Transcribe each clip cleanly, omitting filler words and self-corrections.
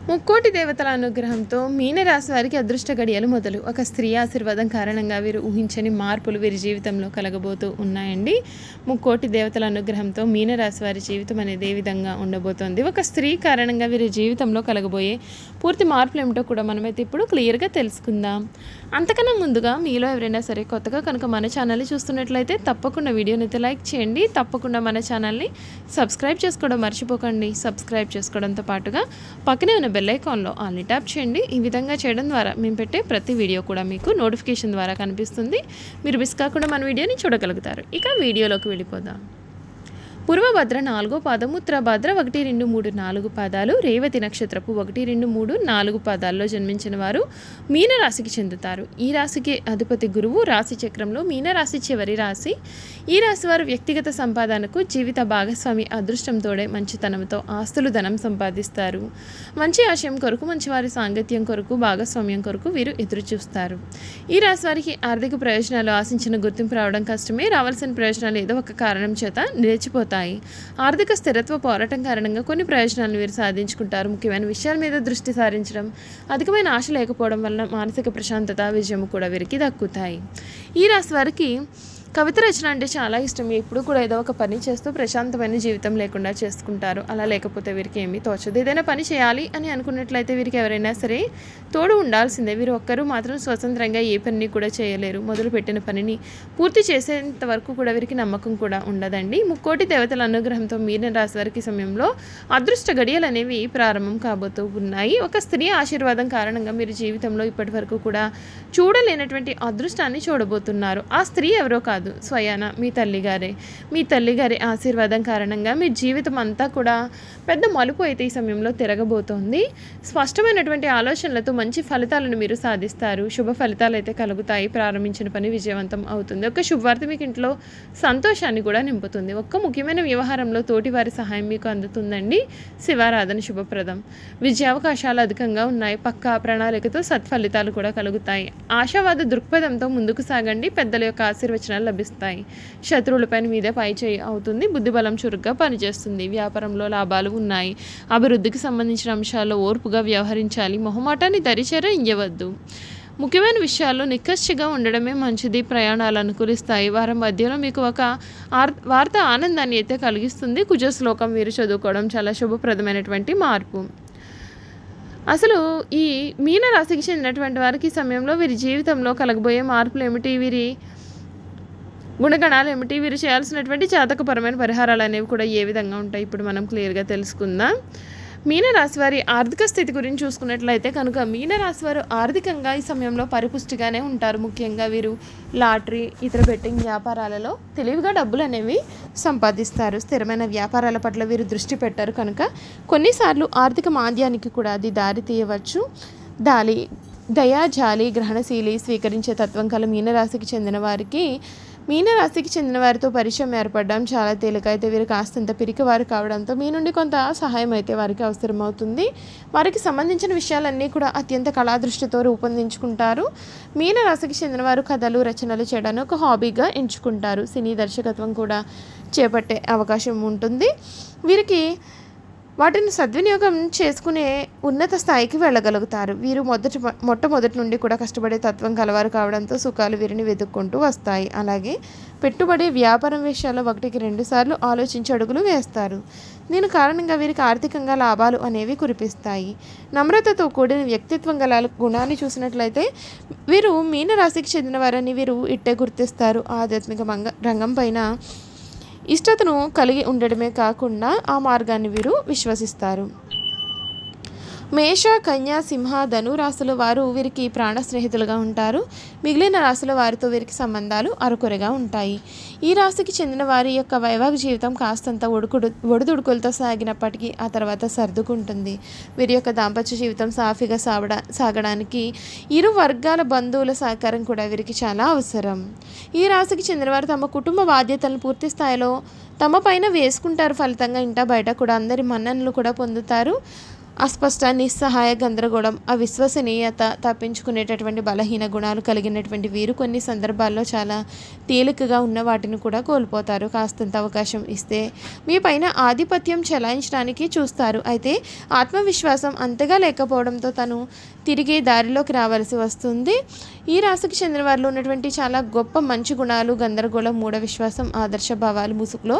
ముక్కోటి దేవతల అనుగ్రహంతో మీనరాశి వారికి అదృష్ట గడియలు మొదలు. ఒక స్త్రీ ఆశీర్వాదం కారణంగా వీరు ఊహించని మార్పులు వీరి జీవితంలో కలగబోతూ ఉన్నాయండి. ముక్కోటి దేవతల అనుగ్రహంతో మీనరాశి వారి జీవితం అనేది ఏ విధంగా ఉండబోతోంది, ఒక స్త్రీ కారణంగా వీరి జీవితంలో కలగబోయే పూర్తి మార్పులు ఏమిటో కూడా మనమైతే ఇప్పుడు క్లియర్గా తెలుసుకుందాం. అంతకన్నా ముందుగా మీలో ఎవరైనా సరే కొత్తగా కనుక మన ఛానల్ని చూస్తున్నట్లయితే తప్పకుండా వీడియోని అయితే లైక్ చేయండి. తప్పకుండా మన ఛానల్ని సబ్స్క్రైబ్ చేసుకోవడం మర్చిపోకండి. సబ్స్క్రైబ్ చేసుకోవడంతో పాటుగా పక్కనే ఉన్న బెల్ ఐకాన్లో ఆల్ని ట్యాప్ చేయండి. ఈ విధంగా చేయడం ద్వారా మేము పెట్టే ప్రతి వీడియో కూడా మీకు నోటిఫికేషన్ ద్వారా కనిపిస్తుంది. మీరు మిస్ కాకుండా మన వీడియోని చూడగలుగుతారు. ఇక వీడియోలోకి వెళ్ళిపోదాం. పూర్వభద్ర 4వ పాదం, ఉత్తరభద్ర 1, 2, 3, 4 పాదాలు, రేవతి నక్షత్రపు 1, 2, 3, 4 పాదాల్లో జన్మించిన వారు మీనరాశికి చెందుతారు. ఈ రాశికి అధిపతి గురువు. రాశి చక్రంలో మీనరాశి చివరి రాశి. ఈ రాశి వారు వ్యక్తిగత సంపాదనకు జీవిత భాగస్వామి అదృష్టం తోడే మంచితనంతో ఆస్తులు ధనం సంపాదిస్తారు. మంచి ఆశయం కొరకు, మంచివారి సాంగత్యం కొరకు, భాగస్వామ్యం కొరకు వీరు ఎదురు చూస్తారు. ఈ రాశి వారికి ఆర్థిక ప్రయోజనాలు ఆశించిన గుర్తింపు రావడం కష్టమే. రావాల్సిన ప్రయోజనాలు ఏదో ఒక కారణం చేత నిలిచిపోతాయి. ఆర్థిక స్థిరత్వ పోరాటం కారణంగా కొన్ని ప్రయోజనాలను వీరు సాధించుకుంటారు. ముఖ్యమైన విషయాల మీద దృష్టి సారించడం, అధికమైన ఆశ లేకపోవడం వలన మానసిక ప్రశాంతత, విజయం కూడా వీరికి దక్కుతాయి. ఈ రాశి వారికి కవిత రచన అంటే చాలా ఇష్టం. ఎప్పుడు కూడా ఏదో ఒక పని చేస్తూ ప్రశాంతమైన జీవితం లేకుండా చేసుకుంటారు. అలా లేకపోతే వీరికి ఏమీ తోచదు. ఏదైనా పని చేయాలి అని అనుకున్నట్లయితే వీరికి ఎవరైనా సరే తోడు ఉండాల్సిందే. వీరు ఒక్కరూ మాత్రం స్వతంత్రంగా ఏ పనిని కూడా చేయలేరు. మొదలుపెట్టిన పనిని పూర్తి చేసేంత వరకు కూడా వీరికి నమ్మకం కూడా ఉండదండి. ముక్కోటి దేవతల అనుగ్రహంతో మీన రాశి వారికి సమయంలో అదృష్ట గడియలు అనేవి ప్రారంభం కాబోతూ ఉన్నాయి. ఒక స్త్రీ ఆశీర్వాదం కారణంగా మీరు జీవితంలో ఇప్పటి వరకు కూడా చూడలేనటువంటి అదృష్టాన్ని చూడబోతున్నారు. ఆ స్త్రీ ఎవరో కాదు, స్వయాన మీ తల్లిగారే. మీ తల్లిగారి ఆశీర్వాదం కారణంగా మీ జీవితం అంతా కూడా పెద్ద మలుపు అయితే ఈ సమయంలో తిరగబోతోంది. స్పష్టమైనటువంటి ఆలోచనలతో మంచి ఫలితాలను మీరు సాధిస్తారు. శుభ ఫలితాలు అయితే కలుగుతాయి. ప్రారంభించిన పని విజయవంతం అవుతుంది. ఒక శుభవార్త మీకు ఇంట్లో సంతోషాన్ని కూడా నింపుతుంది. ఒక్క ముఖ్యమైన వ్యవహారంలో తోటి వారి సహాయం మీకు అందుతుందండి. శివారాధన శుభప్రదం. విజయావకాశాలు అధికంగా ఉన్నాయి. పక్కా ప్రణాళికతో సత్ఫలితాలు కూడా కలుగుతాయి. ఆశావాద దృక్పథంతో ముందుకు సాగండి. పెద్దల యొక్క ఆశీర్వచనాలు లభిస్తాయి. శత్రువులపైన మీద పై చేయి అవుతుంది. బుద్ధిబలం చురుగ్గా పనిచేస్తుంది. వ్యాపారంలో లాభాలు ఉన్నాయి. అభివృద్ధికి సంబంధించిన అంశాల్లో ఓర్పుగా వ్యవహరించాలి. మొహమాటాన్ని దరిచేర ఇయ్యవద్దు. ముఖ్యమైన విషయాల్లో నిక్కచ్చిగా ఉండడమే మంచిది. ప్రయాణాలు అనుకూలిస్తాయి. వారం మధ్యలో మీకు ఒక వార్త ఆనందాన్ని అయితే కలిగిస్తుంది. కుజ శ్లోకం వీరు చదువుకోవడం చాలా శుభప్రదమైనటువంటి మార్పు. అసలు ఈ మీన రాశికి చెందినటువంటి వారికి ఈ సమయంలో వీరి జీవితంలో కలగబోయే మార్పులు ఏమిటి, వీరి గుణగణాలు ఏమిటి, వీరు చేయాల్సినటువంటి జాతకపరమైన పరిహారాలు అనేవి కూడా ఏ విధంగా ఉంటాయి ఇప్పుడు మనం క్లియర్గా తెలుసుకుందాం. మీనరాశి వారి ఆర్థిక స్థితి గురించి చూసుకున్నట్లయితే కనుక మీనరాశి వారు ఆర్థికంగా ఈ సమయంలో పరిపుష్టిగానే ఉంటారు. ముఖ్యంగా వీరు లాటరీ, ఇతర బెట్టింగ్ వ్యాపారాలలో తెలివిగా డబ్బులు అనేవి సంపాదిస్తారు. స్థిరమైన వ్యాపారాల పట్ల వీరు దృష్టి పెట్టారు కనుక కొన్నిసార్లు ఆర్థిక మాంద్యానికి కూడా అది దారి తీయవచ్చు. దయాజాలి, గ్రహణశీలి, స్వీకరించే తత్వం కల మీనరాశికి చెందిన వారితో పరిచయం ఏర్పడడం చాలా తేలిక. అయితే వీరు కాస్తంత పిరికివారు కావడంతో మీ నుండి కొంత సహాయం అయితే వారికి అవసరమవుతుంది. వారికి సంబంధించిన విషయాలన్నీ కూడా అత్యంత కళాదృష్టితో రూపొందించుకుంటారు. మీనరాశికి చెందిన వారు కథలు, రచనలు చేయడాన్ని ఒక హాబీగా ఎంచుకుంటారు. సినీ దర్శకత్వం కూడా చేపట్టే అవకాశం ఉంటుంది. వీరికి వాటిని సద్వినియోగం చేసుకునే ఉన్నత స్థాయికి వెళ్ళగలుగుతారు. వీరు మొట్టమొదటి నుండి కూడా కష్టపడే తత్వం కలవారు కావడంతో సుఖాలు వీరిని వెతుక్కుంటూ వస్తాయి. అలాగే పెట్టుబడి, వ్యాపారం విషయాల్లో 1కి 2 సార్లు ఆలోచించి అడుగులు వేస్తారు. దీని కారణంగా వీరికి ఆర్థికంగా లాభాలు అనేవి కురిపిస్తాయి. నమ్రతతో కూడిన వ్యక్తిత్వం గల గుణాన్ని చూసినట్లయితే వీరు మీనరాశికి చెందిన వారని వీరు ఇట్టే గుర్తిస్తారు. ఆధ్యాత్మిక రంగం పైన ఇష్టతను కలిగి ఉండడమే కాకుండా ఆ మార్గాన్ని వీరు విశ్వసిస్తారు. మేష, కన్య, సింహ, ధను రాశుల వారు వీరికి ప్రాణ స్నేహితులుగా ఉంటారు. మిగిలిన రాశుల వారితో వీరికి సంబంధాలు అరకొరగా ఉంటాయి. ఈ రాశికి చెందిన వారి యొక్క వైవాహిక జీవితం కాస్తంత ఒడిదుడుకులతో సాగినప్పటికీ ఆ తర్వాత సర్దుకుంటుంది. వీరి యొక్క దాంపత్య జీవితం సాఫీగా సాగడానికి ఇరు వర్గాల బంధువుల సహకారం కూడా వీరికి చాలా అవసరం. ఈ రాశికి చెందిన వారు తమ కుటుంబ బాధ్యతలను పూర్తి స్థాయిలో తమ పైన వేసుకుంటారు. ఫలితంగా ఇంటా బయట కూడా అందరి మన్ననలు కూడా పొందుతారు. అస్పష్ట, నిస్సహాయ, గందరగోళం, అవిశ్వసనీయత, తప్పించుకునేటటువంటి బలహీన గుణాలు కలిగినటువంటి వీరు కొన్ని సందర్భాల్లో చాలా తేలికగా ఉన్న వాటిని కూడా కోల్పోతారు. కాస్తంత అవకాశం ఇస్తే మీ పైన ఆధిపత్యం చెలాయించడానికి చూస్తారు. అయితే ఆత్మవిశ్వాసం అంతగా లేకపోవడంతో తను తిరిగి దారిలోకి రావాల్సి వస్తుంది. ఈ రాశికి చెందిన వారిలో ఉన్నటువంటి చాలా గొప్ప మంచి గుణాలు గందరగోళం, మూఢ విశ్వాసం, ఆదర్శ భావాలు ముసుగులో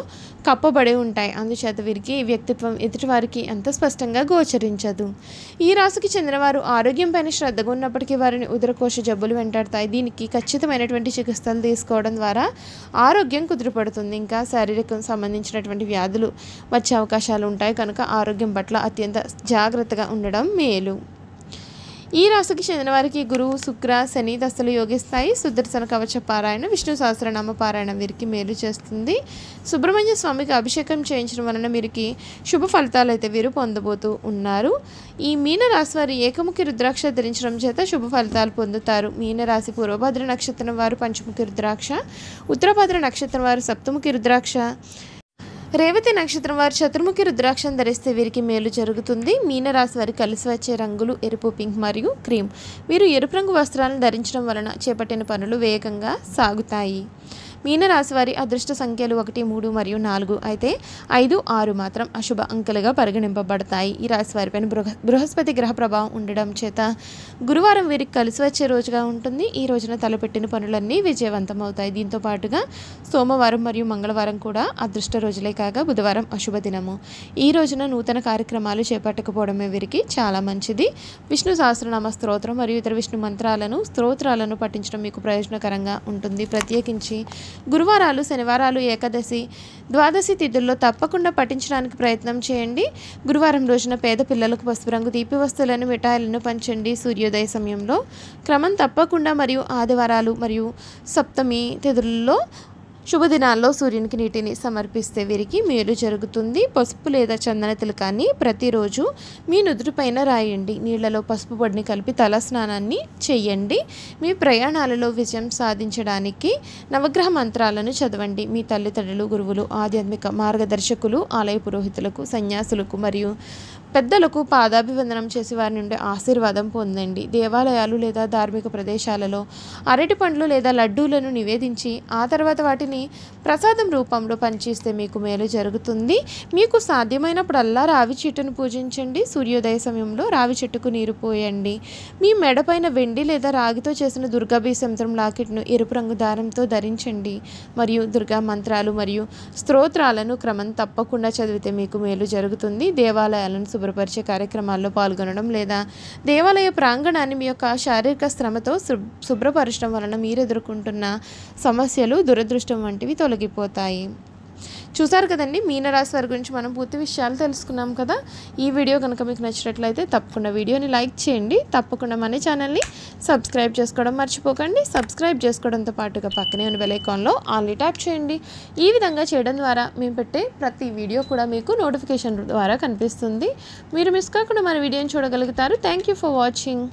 కప్పబడి ఉంటాయి. అందుచేత వీరికి వ్యక్తిత్వం ఎదుటివారికి అంత స్పష్టంగా గోచరించదు. ఈ రాశికి చెందిన వారు ఆరోగ్యం పైన శ్రద్ధగా ఉన్నప్పటికీ వారిని ఉదరకోశ జబ్బులు వెంటాడతాయి. దీనికి ఖచ్చితమైనటువంటి చికిత్సలు తీసుకోవడం ద్వారా ఆరోగ్యం కుదురుపడుతుంది. ఇంకా శారీరకం సంబంధించినటువంటి వ్యాధులు వచ్చే అవకాశాలు ఉంటాయి కనుక ఆరోగ్యం పట్ల అత్యంత జాగ్రత్తగా ఉండడం మేలు. ఈ రాశికి చెందిన వారికి గురువు, శుక్ర, శని దశలు యోగిస్తాయి. సుదర్శన కవచ పారాయణ, విష్ణు సహస్రనామ పారాయణ వీరికి మేలు చేస్తుంది. సుబ్రహ్మణ్య స్వామికి అభిషేకం చేయించడం వలన వీరికి శుభ ఫలితాలు అయితే వీరు పొందబోతూ ఉన్నారు. ఈ మీనరాశి వారి ఏకముఖి రుద్రాక్ష ధరించడం చేత శుభ ఫలితాలు పొందుతారు. మీనరాశి పూర్వభద్ర నక్షత్రం వారు పంచముఖి రుద్రాక్ష, ఉత్తరభద్ర నక్షత్రం వారు సప్తముఖి రుద్రాక్ష, రేవతి నక్షత్రం వారు చతుర్ముఖి రుద్రాక్షను ధరిస్తే వీరికి మేలు జరుగుతుంది. మీనరాశి వారికి కలిసి వచ్చే రంగులు ఎరుపు, పింక్ మరియు క్రీమ్. వీరు ఎరుపు రంగు వస్త్రాలను ధరించడం వలన చేపట్టిన పనులు వేగంగా సాగుతాయి. మీనరాశి వారి అదృష్ట సంఖ్యలు 1, 3 మరియు 4. అయితే 5, 6 మాత్రం అశుభ అంకెలుగా పరిగణింపబడతాయి. ఈ రాశి వారిపైన బృహస్పతి గ్రహ ప్రభావం ఉండడం చేత గురువారం వీరికి కలిసి వచ్చే రోజుగా ఉంటుంది. ఈ రోజున తలపెట్టిన పనులన్నీ విజయవంతం అవుతాయి. దీంతో పాటుగా సోమవారం మరియు మంగళవారం కూడా అదృష్ట రోజులే కాగా బుధవారం అశుభ దినము. ఈ రోజున నూతన కార్యక్రమాలు చేపట్టకపోవడమే వీరికి చాలా మంచిది. విష్ణు సహస్రనామ స్తోత్రం మరియు ఇతర విష్ణు స్తోత్రాలను పఠించడం మీకు ప్రయోజనకరంగా ఉంటుంది. ప్రత్యేకించి గురువారాలు, శనివారాలు, ఏకాదశి, ద్వాదశి తిథుల్లో తప్పకుండా పఠించడానికి ప్రయత్నం చేయండి. గురువారం రోజున పేద పిల్లలకు పసుపు రంగు తీపి వస్తువులను, మిఠాయిలను పంచండి. సూర్యోదయ సమయంలో క్రమం తప్పకుండా మరియు ఆదివారాలు మరియు సప్తమి తిథుల్లో శుభదినాల్లో సూర్యునికి నీటిని సమర్పిస్తే వీరికి మేలు జరుగుతుంది. పసుపు లేదా చందన తిలకాన్ని ప్రతిరోజు మీ నుదుటిపైన రాయండి. నీళ్లలో పసుపు పొడిని కలిపి తల స్నానాన్ని చేయండి. మీ ప్రయాణాలలో విజయం సాధించడానికి నవగ్రహ మంత్రాలను చదవండి. మీ తల్లిదండ్రులు, గురువులు, ఆధ్యాత్మిక మార్గదర్శకులు, ఆలయ పురోహితులకు, సన్యాసులకు మరియు పెద్దలకు పాదాభివందనం చేసి వారి నుండి ఆశీర్వాదం పొందండి. దేవాలయాలు లేదా ధార్మిక ప్రదేశాలలో అరటి పండ్లు లేదా లడ్డూలను నివేదించి ఆ తర్వాత వాటిని ప్రసాదం రూపంలో పంచిస్తే మీకు మేలు జరుగుతుంది. మీకు సాధ్యమైనప్పుడల్లా రావి చెట్టును పూజించండి. సూర్యోదయ సమయంలో రావి చెట్టుకు నీరు పోయండి. మీ మెడపైన వెండి లేదా రాగితో చేసిన దుర్గాభీసంత్రం లాకెట్ను ఎరుపు రంగు దారంతో ధరించండి. మరియు దుర్గా మంత్రాలు మరియు స్తోత్రాలను క్రమం తప్పకుండా చదివితే మీకు మేలు జరుగుతుంది. దేవాలయాలను శుభ్రపరిచే కార్యక్రమాల్లో పాల్గొనడం లేదా దేవాలయ ప్రాంగణాన్ని మీ యొక్క శారీరక శ్రమతో శుభ్రపరచడం వలన మీరు ఎదుర్కొంటున్న సమస్యలు, దురదృష్టం వంటివి తొలగిపోతాయి. చూసారు కదండి, మీనరాశి వారి గురించి మనం పూర్తి విషయాలు తెలుసుకున్నాం కదా. ఈ వీడియో కనుక మీకు నచ్చినట్లయితే తప్పకుండా వీడియోని లైక్ చేయండి. తప్పకుండా మన ఛానల్ని సబ్స్క్రైబ్ చేసుకోవడం మర్చిపోకండి. సబ్స్క్రైబ్ చేసుకోవడంతో పాటుగా పక్కనే ఉన్న బెల్ ఐకాన్లో ఆల్ని ట్యాప్ చేయండి. ఈ విధంగా చేయడం ద్వారా మేము పెట్టే ప్రతి వీడియో కూడా మీకు నోటిఫికేషన్ ద్వారా కనిపిస్తుంది. మీరు మిస్ కాకుండా మన వీడియోని చూడగలుగుతారు. Thank you for watching.